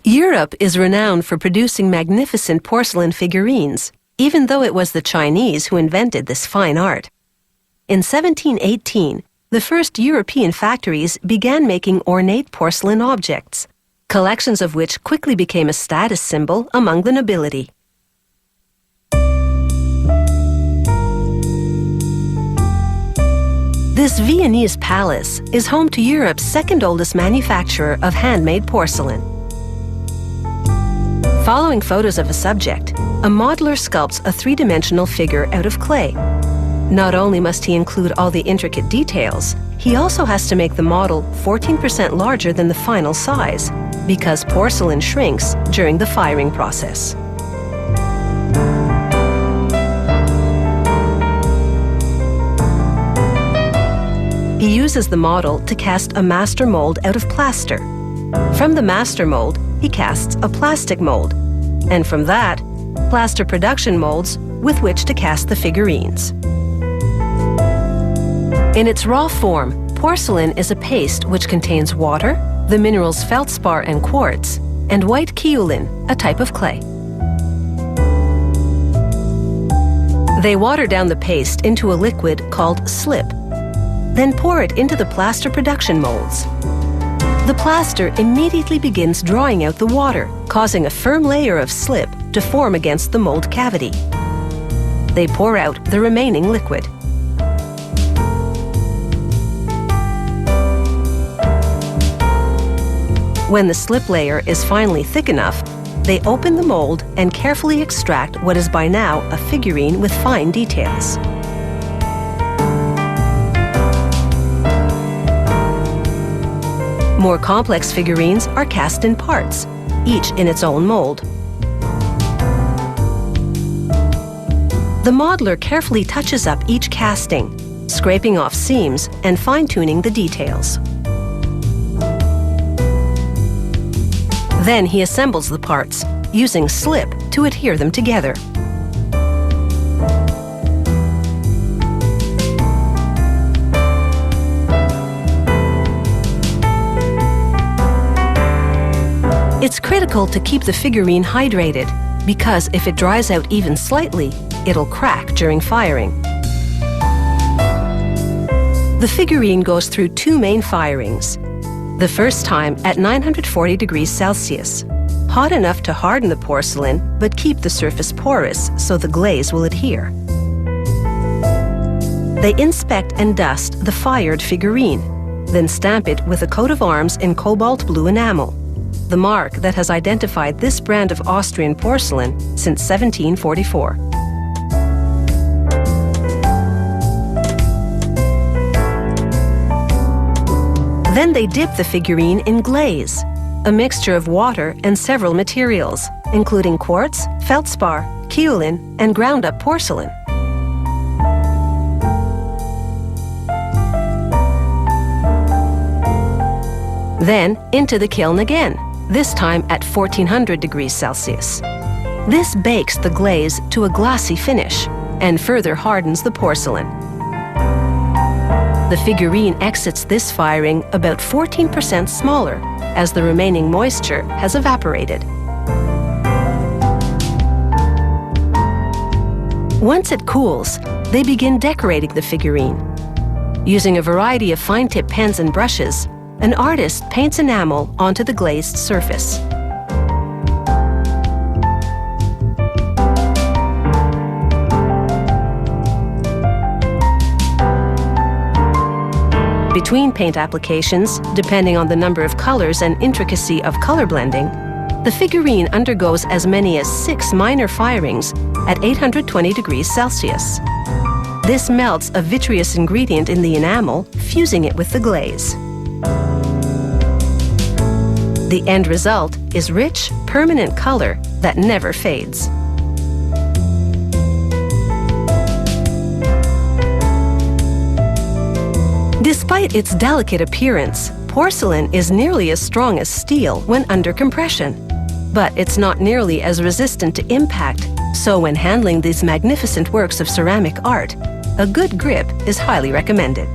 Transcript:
Europe is renowned for producing magnificent porcelain figurines, even though it was the Chinese who invented this fine art. In 1718, the first European factories began making ornate porcelain objects, collections of which quickly became a status symbol among the nobility. This Viennese palace is home to Europe's second oldest manufacturer of handmade porcelain. Following photos of a subject, a modeler sculpts a three-dimensional figure out of clay. Not only must he include all the intricate details, he also has to make the model 14% larger than the final size, because porcelain shrinks during the firing process. He uses the model to cast a master mold out of plaster. From the master mold, he casts a plastic mold, and from that, plaster production molds with which to cast the figurines. In its raw form, porcelain is a paste which contains water, the minerals feldspar and quartz, and white kaolin, a type of clay. They water down the paste into a liquid called slip, then pour it into the plaster production molds. The plaster immediately begins drawing out the water, causing a firm layer of slip to form against the mold cavity. They pour out the remaining liquid. When the slip layer is finally thick enough, they open the mold and carefully extract what is by now a figurine with fine details. More complex figurines are cast in parts, each in its own mold. The modeler carefully touches up each casting, scraping off seams and fine-tuning the details. Then he assembles the parts, using slip to adhere them together. It's critical to keep the figurine hydrated, because if it dries out even slightly, it'll crack during firing. The figurine goes through two main firings. The first time at 940 degrees Celsius, hot enough to harden the porcelain but keep the surface porous so the glaze will adhere. They inspect and dust the fired figurine, then stamp it with a coat of arms in cobalt blue enamel, the mark that has identified this brand of Austrian porcelain since 1744. Then they dip the figurine in glaze, a mixture of water and several materials, including quartz, feldspar, kaolin, and ground-up porcelain. Then into the kiln again, this time at 1400 degrees Celsius. This bakes the glaze to a glassy finish and further hardens the porcelain. The figurine exits this firing about 14% smaller, as the remaining moisture has evaporated. Once it cools, they begin decorating the figurine. Using a variety of fine-tip pens and brushes, an artist paints enamel onto the glazed surface. Between paint applications, depending on the number of colors and intricacy of color blending, the figurine undergoes as many as 6 minor firings at 820 degrees Celsius. This melts a vitreous ingredient in the enamel, fusing it with the glaze. The end result is rich, permanent color that never fades. Despite its delicate appearance, porcelain is nearly as strong as steel when under compression. But it's not nearly as resistant to impact, so when handling these magnificent works of ceramic art, a good grip is highly recommended.